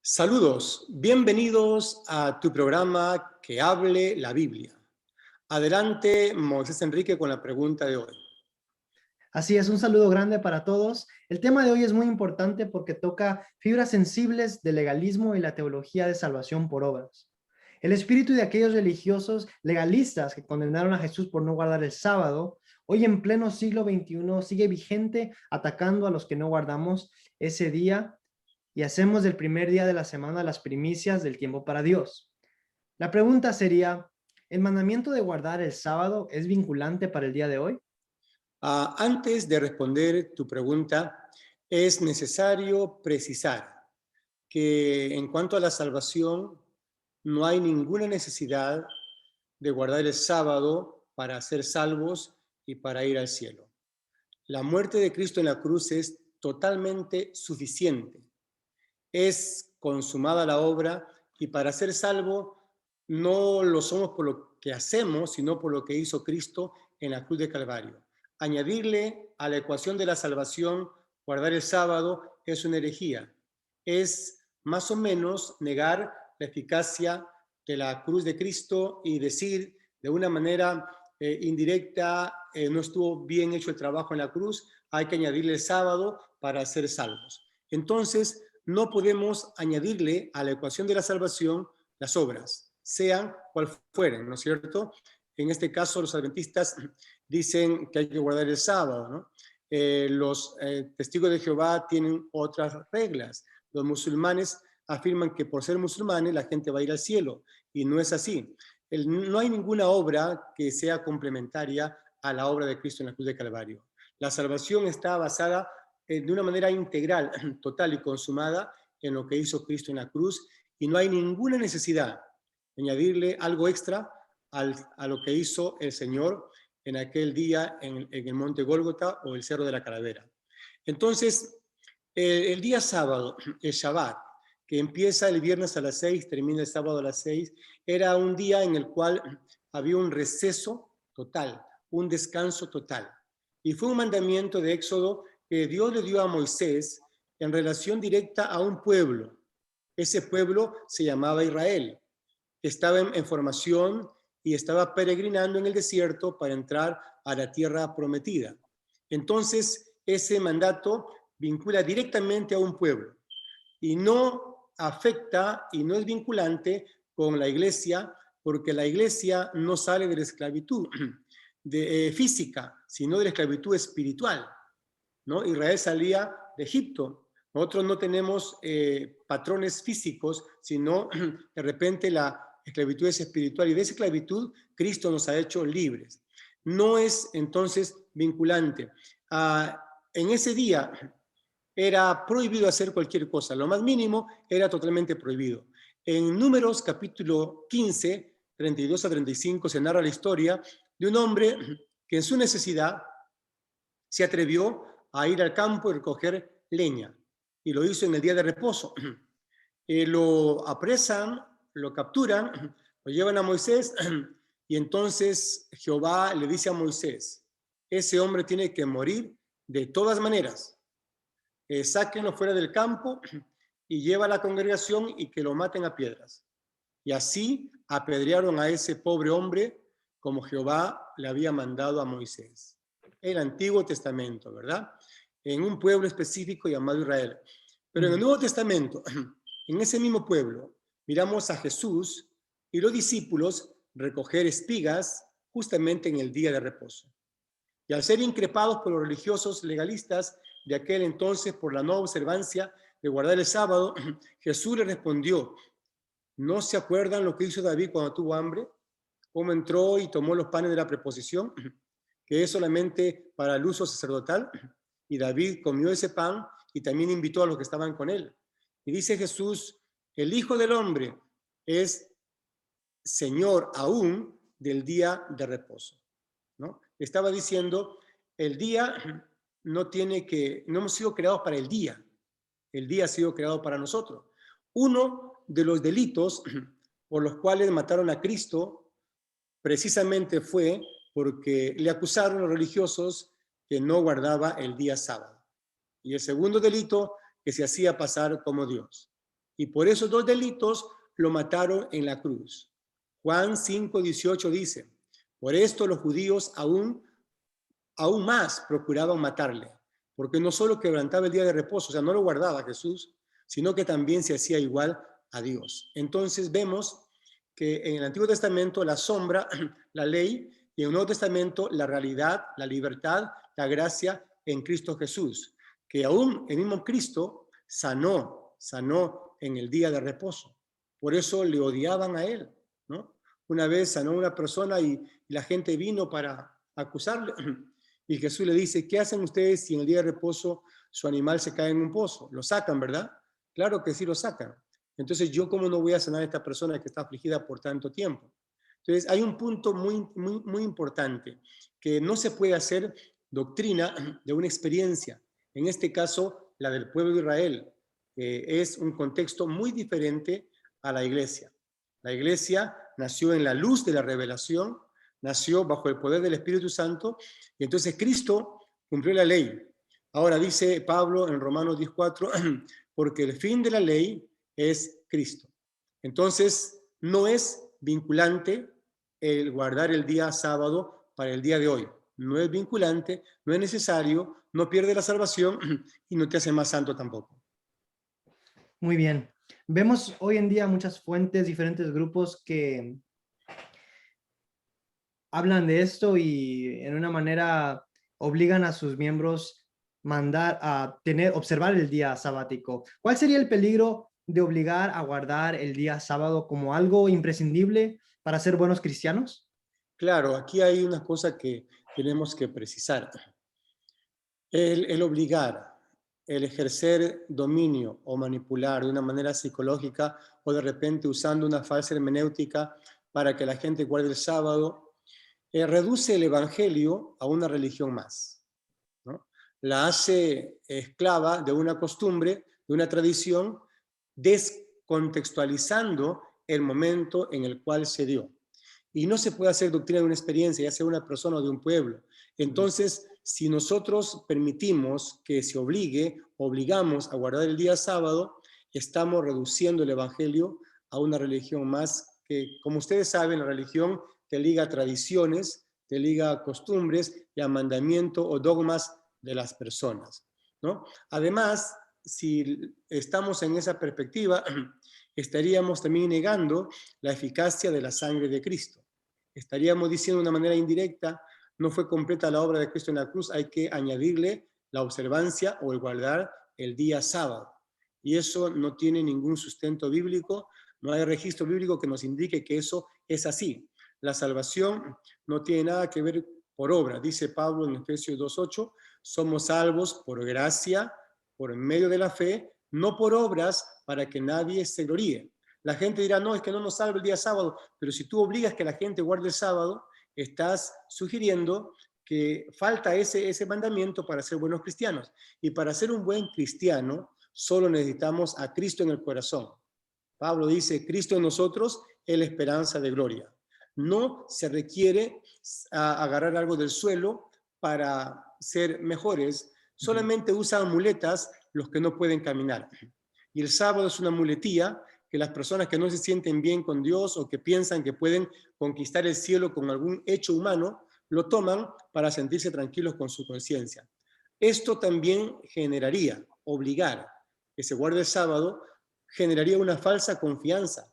Saludos, bienvenidos a tu programa Que hable la Biblia. Adelante, Moisés Enrique, con la pregunta de hoy. Así es, un saludo grande para todos. El tema de hoy es muy importante porque toca fibras sensibles del legalismo y la teología de salvación por obras. El espíritu de aquellos religiosos legalistas que condenaron a Jesús por no guardar el sábado, hoy en pleno siglo XXI sigue vigente atacando a los que no guardamos ese día y hacemos del primer día de la semana las primicias del tiempo para Dios. La pregunta sería, ¿el mandamiento de guardar el sábado es vinculante para el día de hoy? Antes de responder tu pregunta, es necesario precisar que en cuanto a la salvación, no hay ninguna necesidad de guardar el sábado para ser salvos y para ir al cielo. La muerte de Cristo en la cruz es totalmente suficiente. Es consumada la obra y para ser salvo no lo somos por lo que hacemos, sino por lo que hizo Cristo en la cruz de Calvario. Añadirle a la ecuación de la salvación guardar el sábado es una herejía. Es más o menos negar la eficacia de la cruz de Cristo y decir de una manera indirecta, no estuvo bien hecho el trabajo en la cruz, hay que añadirle el sábado para ser salvos. Entonces, no podemos añadirle a la ecuación de la salvación las obras, sean cual fueren, ¿no es cierto? En este caso, los adventistas dicen que hay que guardar el sábado, ¿no? Los testigos de Jehová tienen otras reglas. Los musulmanes afirman que por ser musulmanes la gente va a ir al cielo, y no es así. No hay ninguna obra que sea complementaria a la obra de Cristo en la cruz de Calvario. La salvación está basada de una manera integral, total y consumada en lo que hizo Cristo en la cruz, y no hay ninguna necesidad de añadirle algo extra a lo que hizo el Señor en aquel día en el monte Gólgota o el Cerro de la Calavera. Entonces, el día sábado, el Shabbat, que empieza el viernes a las 6, termina el sábado a las 6, era un día en el cual había un receso total, un descanso total. Y fue un mandamiento de Éxodo que Dios le dio a Moisés en relación directa a un pueblo. Ese pueblo se llamaba Israel. Estaba en formación y estaba peregrinando en el desierto para entrar a la tierra prometida. Entonces, ese mandato vincula directamente a un pueblo y no afecta y no es vinculante con la iglesia, porque la iglesia no sale de la esclavitud física, sino de la esclavitud espiritual, ¿no? Israel salía de Egipto. Nosotros no tenemos patrones físicos, sino de repente la esclavitud es espiritual, y de esa esclavitud Cristo nos ha hecho libres. No es entonces vinculante. En ese día era prohibido hacer cualquier cosa, lo más mínimo era totalmente prohibido. En Números capítulo 15, 32 a 35 se narra la historia de un hombre que en su necesidad se atrevió a ir al campo y recoger leña, y lo hizo en el día de reposo. Lo apresan, lo capturan, lo llevan a Moisés, y entonces Jehová le dice a Moisés: ese hombre tiene que morir de todas maneras. Sáquenlo fuera del campo y lleva a la congregación y que lo maten a piedras. Y así apedrearon a ese pobre hombre como Jehová le había mandado a Moisés. El Antiguo Testamento, ¿verdad? En un pueblo específico llamado Israel. Pero en el Nuevo Testamento, en ese mismo pueblo, miramos a Jesús y los discípulos recoger espigas justamente en el día de reposo. Y al ser increpados por los religiosos legalistas de aquel entonces por la no observancia de guardar el sábado, Jesús les respondió: ¿no se acuerdan lo que hizo David cuando tuvo hambre? ¿Cómo entró y tomó los panes de la preposición, que es solamente para el uso sacerdotal? Y David comió ese pan y también invitó a los que estaban con él. Y dice Jesús: el Hijo del Hombre es Señor aún del día de reposo, ¿no? Estaba diciendo, el día no hemos sido creados para el día ha sido creado para nosotros. Uno de los delitos por los cuales mataron a Cristo precisamente fue porque le acusaron a los religiosos que no guardaba el día sábado. Y el segundo delito, que se hacía pasar como Dios. y por esos dos delitos lo mataron en la cruz. Juan 5:18 dice, por esto los judíos aún más procuraban matarle, porque no solo quebrantaba el día de reposo, o sea, no lo guardaba Jesús, sino que también se hacía igual a Dios. Entonces vemos que en el Antiguo Testamento la sombra, la ley, y en el Nuevo Testamento la realidad, la libertad, la gracia en Cristo Jesús, que aún el mismo Cristo sanó en el día de reposo. Por eso le odiaban a él, ¿no? Una vez sanó a una persona y la gente vino para acusarle. Y Jesús le dice, ¿qué hacen ustedes si en el día de reposo su animal se cae en un pozo? Lo sacan, ¿verdad? Claro que sí lo sacan. Entonces, ¿yo cómo no voy a sanar a esta persona que está afligida por tanto tiempo? Entonces, hay un punto muy importante, que no se puede hacer doctrina de una experiencia. En este caso, la del pueblo de Israel. Es un contexto muy diferente a la iglesia. La iglesia nació en la luz de la revelación, nació bajo el poder del Espíritu Santo, y entonces Cristo cumplió la ley. Ahora dice Pablo en Romanos 10:4, porque el fin de la ley es Cristo. Entonces, no es vinculante el guardar el día sábado para el día de hoy. No es vinculante, no es necesario, no pierde la salvación y no te hace más santo tampoco. Muy bien. Vemos hoy en día muchas fuentes, diferentes grupos que hablan de esto y en una manera obligan a sus miembros mandar a observar el día sabático. ¿Cuál sería el peligro de obligar a guardar el día sábado como algo imprescindible para ser buenos cristianos? Claro, aquí hay una cosa que tenemos que precisar. El obligar, el ejercer dominio o manipular de una manera psicológica o de repente usando una falsa hermenéutica para que la gente guarde el sábado, reduce el evangelio a una religión más, ¿no? La hace esclava de una costumbre, de una tradición, descontextualizando el momento en el cual se dio. Y no se puede hacer doctrina de una experiencia, ya sea una persona o de un pueblo. Entonces, si nosotros permitimos que se obligamos a guardar el día sábado, estamos reduciendo el evangelio a una religión más que, como ustedes saben, la religión te liga a tradiciones, te liga a costumbres y a mandamientos o dogmas de las personas, ¿no? Además, si estamos en esa perspectiva, estaríamos también negando la eficacia de la sangre de Cristo. Estaríamos diciendo de una manera indirecta, no fue completa la obra de Cristo en la cruz, hay que añadirle la observancia o el guardar el día sábado. Y eso no tiene ningún sustento bíblico, no hay registro bíblico que nos indique que eso es así. La salvación no tiene nada que ver por obra. Dice Pablo en Efesios 2:8, somos salvos por gracia, por medio de la fe, no por obras para que nadie se gloríe. La gente dirá, no, es que no nos salva el día sábado, pero si tú obligas que la gente guarde el sábado, estás sugiriendo que falta ese mandamiento para ser buenos cristianos. Y para ser un buen cristiano, solo necesitamos a Cristo en el corazón. Pablo dice, Cristo en nosotros es la esperanza de gloria. No se requiere agarrar algo del suelo para ser mejores. Solamente usan muletas los que no pueden caminar. Y el sábado es una muletía que las personas que no se sienten bien con Dios o que piensan que pueden conquistar el cielo con algún hecho humano, lo toman para sentirse tranquilos con su conciencia. Esto también generaría, obligar que se guarde el sábado, generaría una falsa confianza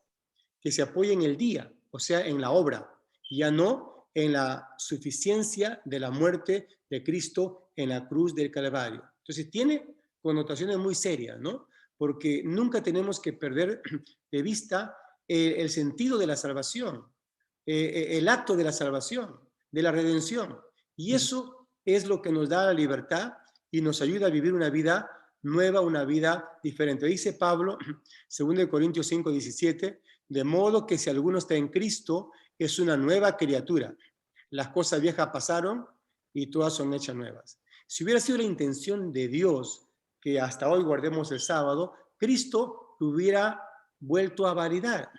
que se apoye en el día, o sea, en la obra, ya no en la suficiencia de la muerte de Cristo en la cruz del Calvario. Entonces tiene connotaciones muy serias, ¿no? Porque nunca tenemos que perder de vista el sentido de la salvación, el acto de la salvación, de la redención. Y eso es lo que nos da la libertad y nos ayuda a vivir una vida nueva, una vida diferente. Dice Pablo, 2 Corintios 5:17, de modo que si alguno está en Cristo, es una nueva criatura. Las cosas viejas pasaron y todas son hechas nuevas. Si hubiera sido la intención de Dios que hasta hoy guardemos el sábado, Cristo hubiera vuelto a validar.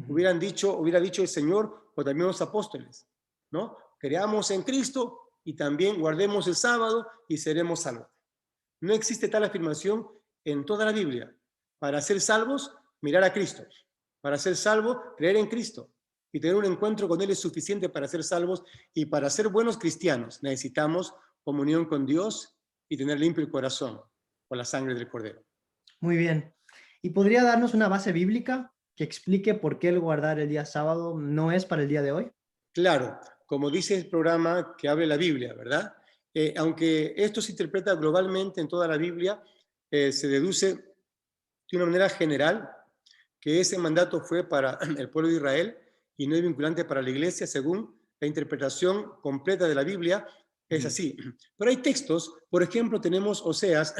Hubiera dicho el Señor o también los apóstoles, ¿no? Creamos en Cristo y también guardemos el sábado y seremos salvos. No existe tal afirmación en toda la Biblia. Para ser salvos mirar a Cristo. Para ser salvo, creer en Cristo. Y tener un encuentro con Él es suficiente para ser salvos. Y para ser buenos cristianos necesitamos comunión con Dios y tener limpio el corazón con la sangre del Cordero. Muy bien. ¿Y podría darnos una base bíblica que explique por qué el guardar el día sábado no es para el día de hoy? Claro, como dice el programa que abre la Biblia, ¿verdad? Aunque esto se interpreta globalmente en toda la Biblia, se deduce de una manera general que ese mandato fue para el pueblo de Israel y no es vinculante para la iglesia, según la interpretación completa de la Biblia, es así. Pero hay textos, por ejemplo, tenemos Oseas,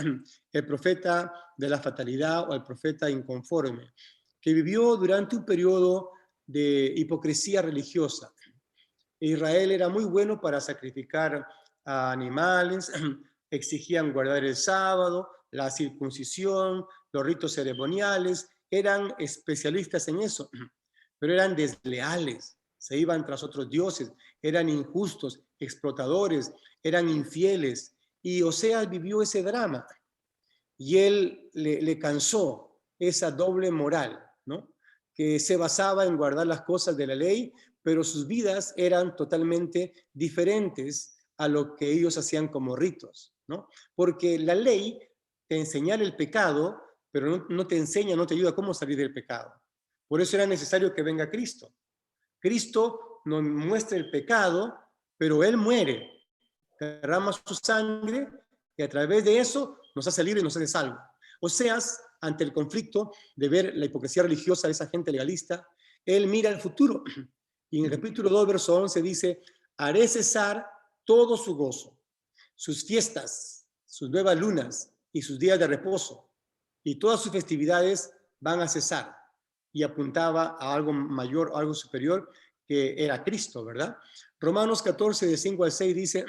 el profeta de la fatalidad o el profeta inconforme, que vivió durante un periodo de hipocresía religiosa. Israel era muy bueno para sacrificar a animales, exigían guardar el sábado, la circuncisión, los ritos ceremoniales, eran especialistas en eso, pero eran desleales, se iban tras otros dioses, eran injustos, explotadores, eran infieles. Y Oseas vivió ese drama y él le cansó esa doble moral, ¿no? Que se basaba en guardar las cosas de la ley, pero sus vidas eran totalmente diferentes a lo que ellos hacían como ritos, ¿no? Porque la ley te enseña el pecado, pero no te enseña, no te ayuda a cómo salir del pecado. Por eso era necesario que venga Cristo. Cristo nos muestra el pecado, pero Él muere, derrama su sangre y a través de eso nos hace libre y nos hace salvo. Oseas, ante el conflicto de ver la hipocresía religiosa de esa gente legalista, él mira el futuro. Y en el capítulo 2, verso 11 dice, haré cesar todo su gozo, sus fiestas, sus nuevas lunas y sus días de reposo, y todas sus festividades van a cesar. Y apuntaba a algo mayor, a algo superior, que era Cristo, ¿verdad? Romanos 14, de 5 al 6 dice,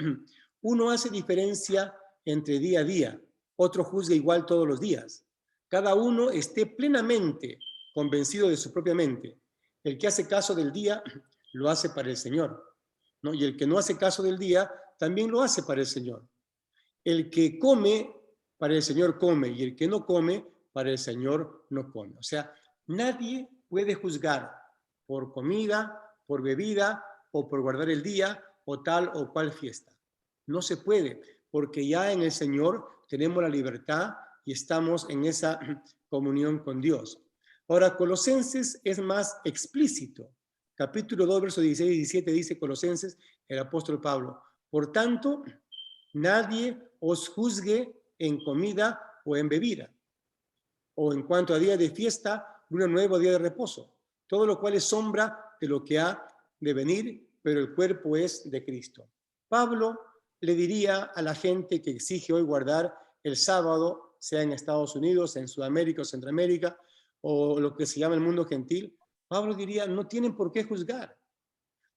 uno hace diferencia entre día a día, otro juzga igual todos los días. Cada uno esté plenamente convencido de su propia mente. El que hace caso del día, lo hace para el Señor, ¿no? Y el que no hace caso del día, también lo hace para el Señor. El que come, para el Señor come, y el que no come, para el Señor no come. O sea, nadie puede juzgar por comida, por bebida, o por guardar el día, o tal o cual fiesta. No se puede, porque ya en el Señor tenemos la libertad y estamos en esa comunión con Dios. Ahora, Colosenses es más explícito. Capítulo 2, versos 16 y 17 dice Colosenses, el apóstol Pablo. Por tanto, nadie os juzgue en comida o en bebida, o en cuanto a día de fiesta, un nuevo día de reposo, todo lo cual es sombra de lo que ha de venir, pero el cuerpo es de Cristo. Pablo le diría a la gente que exige hoy guardar el sábado, sea en Estados Unidos, en Sudamérica o Centroamérica, o lo que se llama el mundo gentil, Pablo diría, no tienen por qué juzgar,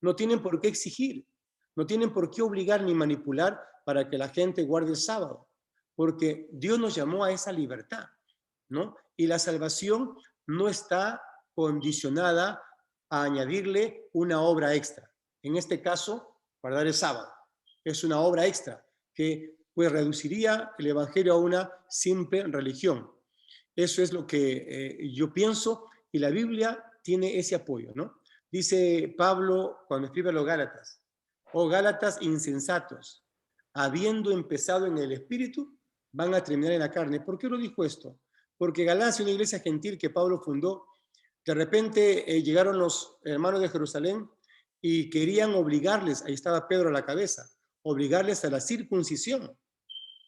no tienen por qué exigir, no tienen por qué obligar ni manipular para que la gente guarde el sábado, porque Dios nos llamó a esa libertad, ¿no? Y la salvación no está condicionada a añadirle una obra extra. En este caso, guardar el sábado. Es una obra extra que pues reduciría el evangelio a una simple religión. Eso es lo que yo pienso y la Biblia tiene ese apoyo, ¿no? Dice Pablo cuando escribe a los Gálatas, oh Gálatas insensatos, habiendo empezado en el espíritu, van a terminar en la carne. ¿Por qué lo dijo esto? Porque Galacia, una iglesia gentil que Pablo fundó, de repente llegaron los hermanos de Jerusalén y querían obligarles, ahí estaba Pedro a la cabeza, obligarles a la circuncisión,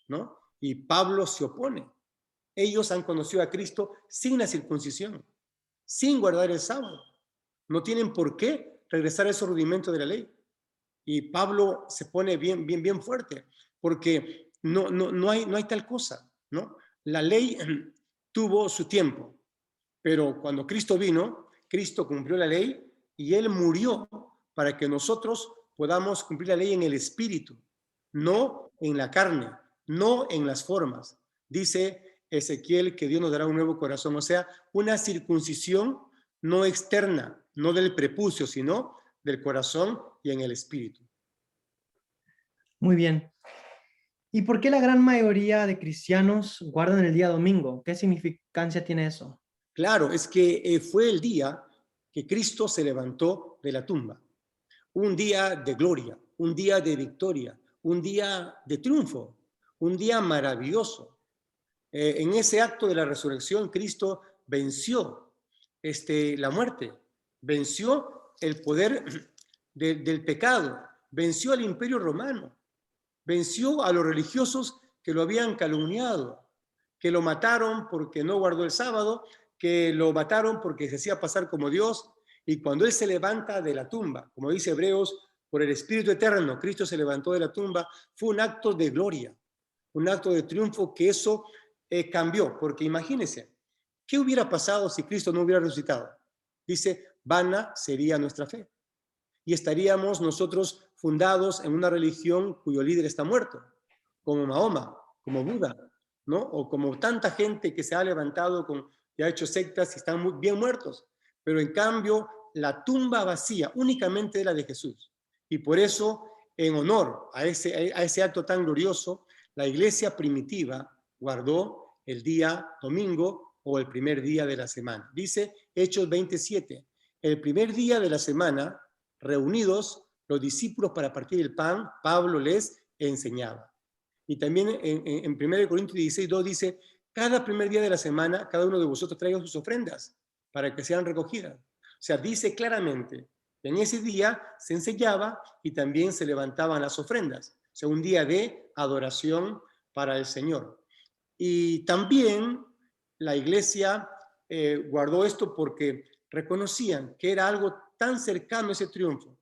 ¿no? Y Pablo se opone. Ellos han conocido a Cristo sin la circuncisión, sin guardar el sábado. No tienen por qué regresar a esos rudimentos de la ley. Y Pablo se pone bien fuerte, porque no hay tal cosa, ¿no? La ley tuvo su tiempo, pero cuando Cristo vino, Cristo cumplió la ley y Él murió para que nosotros podamos cumplir la ley en el espíritu, no en la carne, no en las formas. Dice Ezequiel que Dios nos dará un nuevo corazón, o sea, una circuncisión no externa, no del prepucio, sino del corazón y en el espíritu. Muy bien. ¿Y por qué la gran mayoría de cristianos guardan el día domingo? ¿Qué significancia tiene eso? Claro, es que fue el día que Cristo se levantó de la tumba. Un día de gloria, un día de victoria, un día de triunfo, un día maravilloso. En ese acto de la resurrección, Cristo venció la muerte, venció el poder del pecado, venció al imperio romano, venció a los religiosos que lo habían calumniado, que lo mataron porque no guardó el sábado, que lo mataron porque se hacía pasar como Dios. Y cuando Él se levanta de la tumba, como dice Hebreos, por el Espíritu Eterno, Cristo se levantó de la tumba, fue un acto de gloria, un acto de triunfo que eso cambió. Porque imagínense, ¿qué hubiera pasado si Cristo no hubiera resucitado? Dice, vana sería nuestra fe. Y estaríamos nosotros fundados en una religión cuyo líder está muerto, como Mahoma, como Buda, ¿no? O como tanta gente que se ha levantado y ha hecho sectas y están muy bien muertos. Pero en cambio, la tumba vacía únicamente era de Jesús. Y por eso, en honor a ese acto tan glorioso, la iglesia primitiva guardó el día domingo o el primer día de la semana. Dice Hechos 27, el primer día de la semana, reunidos los discípulos para partir el pan, Pablo les enseñaba. Y también en 1 Corintios 16:2 dice, cada primer día de la semana, cada uno de vosotros traiga sus ofrendas para que sean recogidas. O sea, dice claramente, en ese día se enseñaba y también se levantaban las ofrendas. O sea, un día de adoración para el Señor. Y también la iglesia guardó esto porque reconocían que era algo tan cercano a ese triunfo.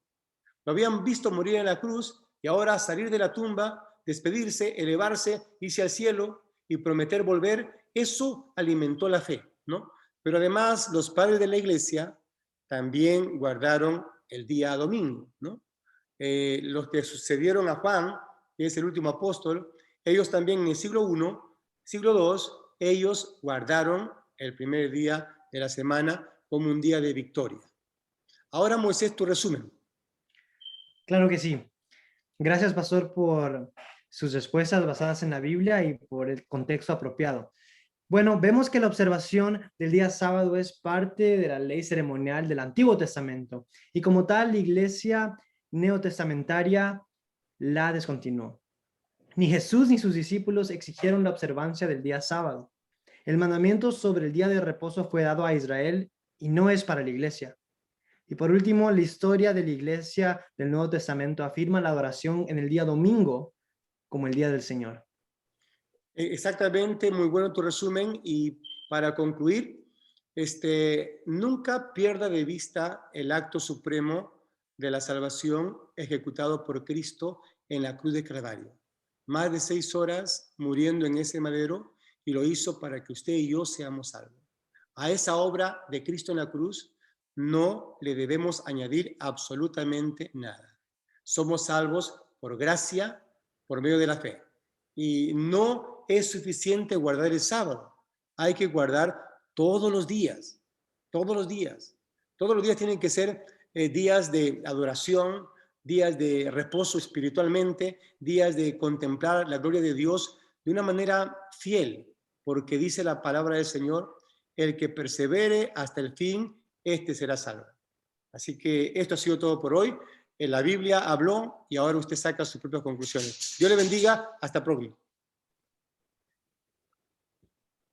Lo habían visto morir en la cruz y ahora salir de la tumba, despedirse, elevarse, irse al cielo y prometer volver, eso alimentó la fe, ¿no? Pero además los padres de la iglesia también guardaron el día domingo, ¿no? Los que sucedieron a Juan, que es el último apóstol, ellos también en el siglo I, siglo II, ellos guardaron el primer día de la semana como un día de victoria. Ahora, Moisés, tu resumen. Claro que sí. Gracias, pastor, por sus respuestas basadas en la Biblia y por el contexto apropiado. Bueno, vemos que la observación del día sábado es parte de la ley ceremonial del Antiguo Testamento y como tal la iglesia neotestamentaria la descontinuó. Ni Jesús ni sus discípulos exigieron la observancia del día sábado. El mandamiento sobre el día de reposo fue dado a Israel y no es para la iglesia. Y por último, la historia de la iglesia del Nuevo Testamento afirma la adoración en el día domingo como el día del Señor. Exactamente, muy bueno tu resumen. Y para concluir, nunca pierda de vista el acto supremo de la salvación ejecutado por Cristo en la cruz de Calvario. Más de 6 horas muriendo en ese madero, y lo hizo para que usted y yo seamos salvos. A esa obra de Cristo en la cruz no le debemos añadir absolutamente nada. Somos salvos por gracia, por medio de la fe. Y no es suficiente guardar el sábado. Hay que guardar todos los días, todos los días. Todos los días tienen que ser días de adoración, días de reposo espiritualmente, días de contemplar la gloria de Dios de una manera fiel, porque dice la palabra del Señor, el que persevere hasta el fin, este será salvo. Así que esto ha sido todo por hoy. La Biblia habló y ahora usted saca sus propias conclusiones. Dios le bendiga. Hasta pronto.